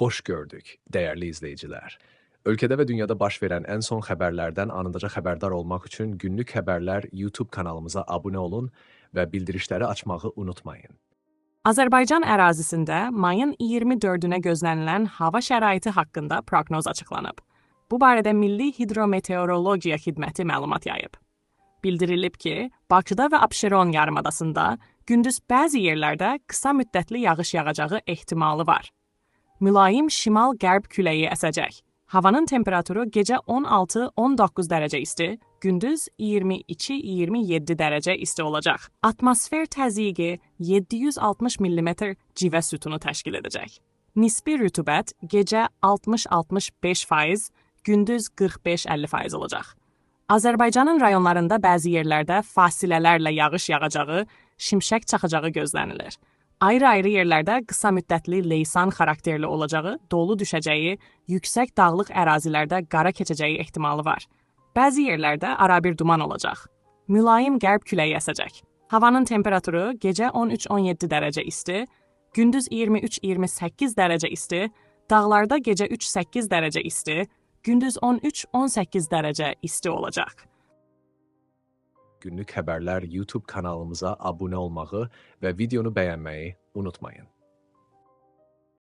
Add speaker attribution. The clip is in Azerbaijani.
Speaker 1: Xoş gördük, dəyərli izləyicilər. Ölkədə və dünyada baş verən ən son xəbərlərdən anındaca xəbərdar olmaq üçün Günlük Xəbərlər YouTube kanalımıza abunə olun və bildirişləri açmağı unutmayın.
Speaker 2: Azərbaycan ərazisində mayın 24-ünə gözlənilən hava şəraiti haqqında proqnoz açıqlanıb. Bu barədə Milli Hidrometeorologiya Xidməti məlumat yayıb. Bildirilib ki, Bakıda və Abşeron yarımadasında gündüz bəzi yerlərdə qısa müddətli yağış yağacağı ehtimalı var. Mülayim şimal-qərb küləyi əsəcək. Havanın temperaturu gecə 16-19 dərəcə isti, gündüz 22-27 dərəcə isti olacaq. Atmosfer təzyiqi 760 mm civə sütunu təşkil edəcək. Nisbi rütubət gecə 60-65%, gündüz 45-50% olacaq. Azərbaycanın rayonlarında bəzi yerlərdə fasilələrlə yağış yağacağı, şimşək çaxacağı gözlənilir. Ayrı-ayrı yerlərdə qısa müddətli leysan xarakterli olacağı, dolu düşəcəyi, yüksək dağlıq ərazilərdə qara keçəcəyi ehtimalı var. Bəzi yerlərdə arabir duman olacaq. Mülayim qərb küləyi əsəcək. Havanın temperaturu gecə 13-17 dərəcə isti, gündüz 23-28 dərəcə isti, dağlarda gecə 3-8 dərəcə isti, gündüz 13-18 dərəcə isti olacaq.
Speaker 1: Günlük Xəbərlər YouTube kanalımıza abunə olmağı və videonu bəyənməyi unutmayın.